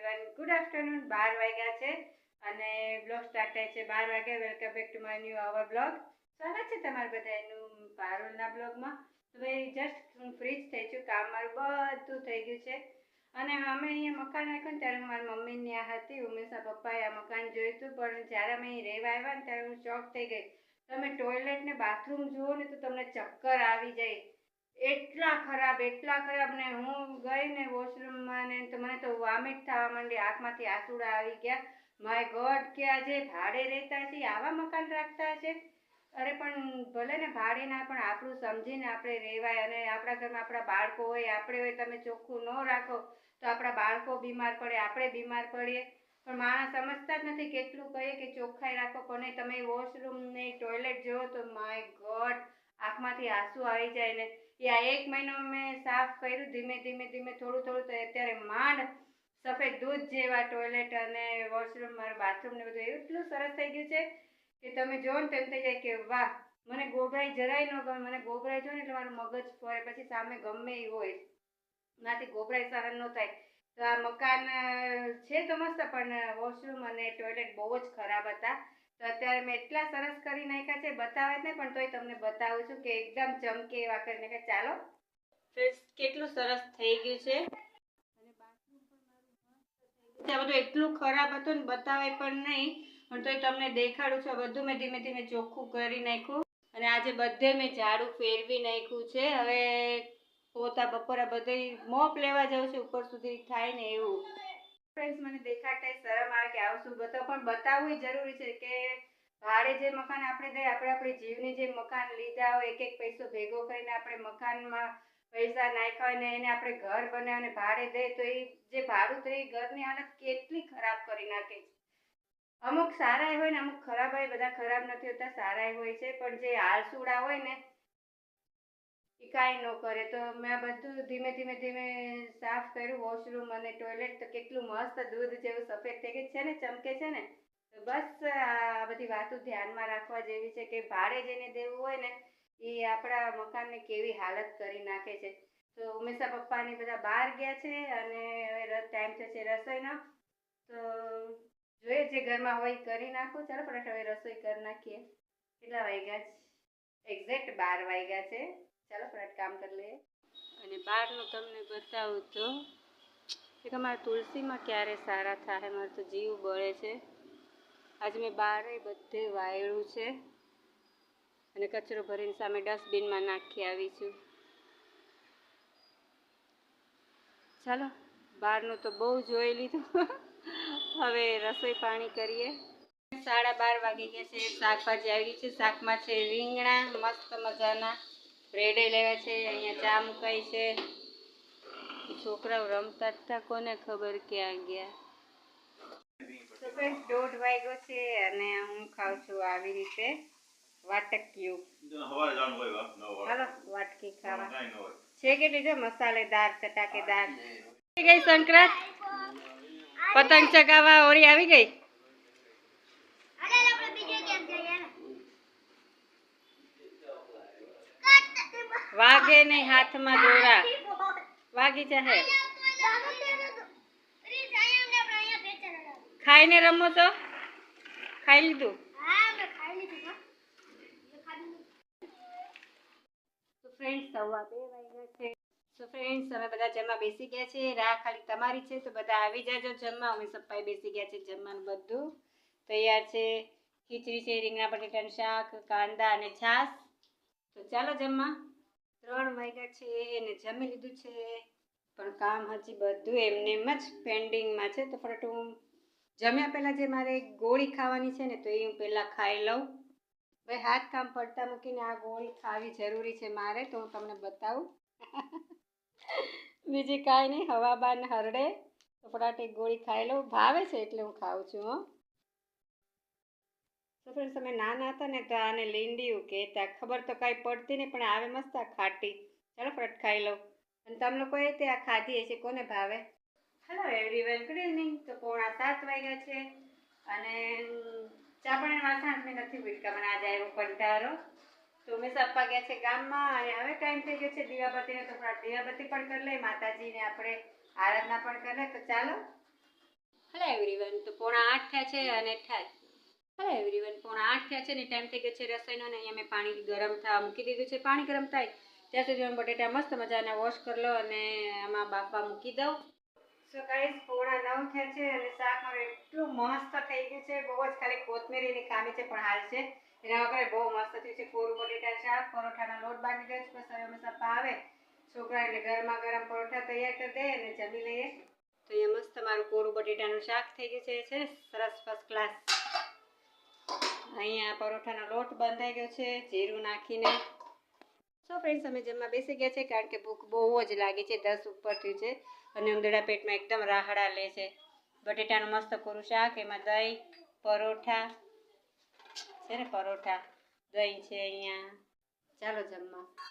Everyone, good afternoon. 12 વાગ્યા છે અને બ્લોગ સ્ટાર્ટ થાય છે 12 વાગે. Welcome back to my new hour blog. સ્વાગત છે તમારા બધાનું પારુલના બ્લોગમાં. તો ભાઈ જસ્ટ હું ફ્રી જ થઈ છું, કામ મારું બધું થઈ ગયું છે અને અમે અહીંયા મકાન રાખ્યું ને ત્યારે મારી મમ્મી ત્યાં હતી. ઉમેશના પપ્પાએ આ મકાન જોયું હતું, પણ જ્યારે અમે અહીં રહેવા આવ્યા ને ત્યારે હું શોક થઈ ગઈ. તમે ટોયલેટ ને બાથરૂમ જુઓ ને તો તમને ચક્કર આવી જાય, એટલા ખરાબ ને હું ગઈ ને વોશરૂમમાં ને તો મને તો વોમિટ થવા માંડી, આંખમાંથી આંસુડા આવી ગયા. માય ગોડ, કે આજે ભાડે રહેતા છે આવા મકાન રાખતા છે. અરે પણ ભલે ને ભાડે ના, પણ આપણું સમજીને આપણે રહેવાય. અને આપણા ઘરમાં આપણા બાળકો હોય, આપણે હોય, તમે ચોખ્ખું ન રાખો તો આપણા બાળકો બીમાર પડે, આપણે બીમાર પડીએ. પણ માણસ સમજતા જ નથી. કેટલું કહીએ કે ચોખ્ખાઈ રાખો, પણ તમે વોશરૂમ ને ટોયલેટ જુઓ તો માય ગોડ, આંખમાંથી આંસુ આવી જાય ને. યા 1 મહિનો મેં સાફ કર્યું ધીમે થોડું તો અત્યારે માંડ સફેદ દૂધ જેવા ટોયલેટ અને વોશરૂમ, મારું બાથરૂમ ને બધું એટલું સરસ થઈ ગયું છે કે તમે જો ને તેમ થઈ જાય કે વાહ. મને ગોબરાઈ જરાય ન ગમે. મને ગોબરાઈ જો ને એટલે મારું મગજ ફરે, પછી સામે ગમે એ હોય માથી ગોબરાઈ સહન ન થાય. તો આ મકાન છે તો મસ્ત, પણ વોશરૂમ અને ટોયલેટ બહુ જ ખરાબ હતા. તો અત્યારે મેં એટલા સરસ કરી નાખ્યા છે, બતાવે જ નહીં પણ તોય તમને બતાવું છું કે એકદમ ચમકે એવા કરીને. કે ચાલો કેટલું સરસ થઈ ગયું છે. અને બાથરૂમ પણ મારું મસ્ત થઈ ગયું છે. આ બધું એટલું ખરાબ હતું ને બતાવે પણ નહીં, પણ તોય તમને દેખાડું છું. બધું મેં ધીમે ચોખ્ખું કરી નાખ્યું અને આજે બધે મેં ઝાડુ ફેરવી નાખ્યું છે. હવે પોતા બપોરા બધે મોપ લેવા જાઉં છું, ઉપર સુધી થાય ને એવું. ફ્રેન્ડ્સ, મને દેખાડતા શરમ આવે કે આવું શું બતાવ, પણ બતાવવું જરૂરી છે કે ભાડે જે મકાન આપણે દઈએ, આપણે આપણી જીવની જે મકાન લીધા હોય, એક પૈસો ભેગો કરીને આપણે મકાનમાં પૈસા નાખ્યા હોય ને એને આપણે ઘર બનાવીને ભાડે દઈએ તો એ જે ભાડું તો એ ઘરની હાલત કેટલી ખરાબ કરી નાખે છે. અમુક સારા હોય ને અમુક ખરાબ હોય, બધા ખરાબ નથી હોતા, સારા હોય છે. પણ જે આળસુડા હોય ને એ કાંઈ ન કરે. તો મેં બધું ધીમે સાફ કર્યું, વોશરૂમ અને ટોયલેટ. તો કેટલું મસ્ત દૂધ જેવું સફેદ થઈ ગયું છે ને, ચમકે છે ને. તો બસ આ બધી વાતો ધ્યાનમાં રાખવા જેવી છે કે ભાડે જેને દેવું હોય ને એ આપણા મકાનને કેવી હાલત કરી નાખે છે. તો ઉમેશા પપ્પાની બધા બહાર ગયા છે અને હવે ટાઈમ થશે રસોઈનો. તો જોઈએ જે ઘરમાં હોય કરી નાખું. ચાલો ફટાફટ હવે રસોઈ કરી નાખીએ. કેટલા વાગ્યા છે? એક્ઝેક્ટ 12 વાગ્યા છે. ચાલો ફટાફટ કામ કરી લઈએ. અને બહારનું તમને બતાવું તો કે અમારા તુલસીમાં ક્યારે સારા થાય, મારે તો જીવ બળે છે. આજે મેં બહારે બધે વાયડું છે અને કચરો ભરીને સામે ડસ્ટબિનમાં નાખી આવી છું. ચાલો બહારનું તો બહુ જોઈ લીધું. હવે રસોઈ પાણી કરીએ. 12:30 વાગી ગયા છે. શાકભાજી આવી છે. શાકમાં છે રીંગણા મસ્ત મજાના, બ્રેડે લેવા છે. અહીંયા ચા મુકાઈ છે. છોકરાઓ રમતા હતા, કોને ખબર ક્યાં ગયા. તો ફ્રેન્ડ્સ 1:30 વાગ્યો છે અને હું ખાઉં છું આવી રીતે વાટક્યું. હાલો વાટકી ખાવા છે કે લીધો મસાલેદાર ચટાકેદાર. આવી ગઈ સંક્રાંત, પતંગ ચગાવવા ઓરી આવી ગઈ. વાગે નહીં, હાથમાં દોરા વાગી જાહે. ખાઈને રમો તો ખાઈ લીધું. તો ફ્રેન્ડ્સ 2:15 વાગ્યા છે. તો ફ્રેન્ડ્સ અમે બધા જમવા બેસી ગયા છે. રાહ ખાલી તમારી છે, તો બધા આવી જાજો જમવા. અમે સપ્પાઈ બેસી ગયા છે. જમવાનું બધું તૈયાર છે. ખીચડી છે, રીંગણા બટેટાનું શાક, કાંદા અને છાશ. તો ચાલો જમવા. 3 વાગ્યા છે અને જમી લીધું છે, પણ કામ હજી બધું એમ જ પેન્ડિંગમાં છે. તો ફટાફટ હું જમ્યા પહેલાં જે મારે ગોળી ખાવાની છે ને તો એ હું પહેલાં ખાઈ લઉં. ભાઈ હાથ કામ પડતા મૂકીને આ ગોળી ખાવી જરૂરી છે મારે, તો હું તમને બતાવું. બીજી કાંઈ નહીં, હવા બાર હરડે તો ફટાફટ એક ગોળી ખાઈ લઉં. ભાવે છે એટલે હું ખાઉં છું. તો ફ્રેન્ડ્સ અમે નાના હતા ને તો આને લીંડિયું કહેતા, ખબર તો કાંઈ પડતી નહીં, પણ આવે મસ્ત આ ખાટી. ચાલો ફટાફટ ખાઈ લઉં. અને તમે લોકોએ તે આ ખાધી હશે, કોને ભાવે? Hello everyone, good evening. તો 6:45 વાગ્યા છે અને ચા પાણીના વાસણ મેં નથી ઉટકા, મને આજે આવ્યો કંટાળો. તો ઉમેશ આપવા ગયા છે ગામમાં અને હવે ટાઈમ થઈ ગયો છે દીવાબત્તીનો. તો દીવાબત્તી પણ કરી લઈએ, માતાજીને આપણે આરાધના પણ કરી લઈએ. તો ચાલો હેલો એવરીવન, તો 7:45 થયા છે અને હેલો એવરીવન, 7:45 થયા છે ને ટાઈમ થઈ ગયો છે રસોઈનો. અને અહીંયા મેં પાણી ગરમ થવા મૂકી દીધું છે. પાણી ગરમ થાય ત્યાં સુધી હું બટેટા મસ્ત મજાના વોશ કરી લો અને આમાં બાફવા મૂકી દઉં. સો ગાઈસ, 8:45 થયા છે અને શાક મારું એટલું મસ્ત થઈ ગયું છે. બહુ જ ખાલી કોથમીરીની ખામી છે પણ હાલ છે. એના વગર બહુ મસ્ત થયું છે. કોરું બટેટા શાક, પરોઠાનો લોટ બાંધી દે છે. પછી હવે સપ્પા આવે છોકરા એટલે ગરમા ગરમ પરોઠા તૈયાર કરી દે અને જમી લઈએ. તો અહીંયા મસ્ત મારું કોરું બટેટાનું શાક થઈ ગયું છે સરસ ફર્સ્ટ ક્લાસ. અહીંયા પરોઠાનો લોટ બંધાઈ ગયો છે જીરું નાખીને. સો ફ્રેન્ડ્સ, અમે જમવા બેસી ગયા છે કારણ કે ભૂખ બહુ જ લાગી છે. 10 ઉપર થયું છે અને ઉંદરડા પેટમાં એકદમ રાહડા લે છે. બટેટાનું મસ્ત કોરું શાક, એમાં દહીં, પરોઠા છે ને, પરોઠા દહીં છે અહીંયા. ચાલો જમવા.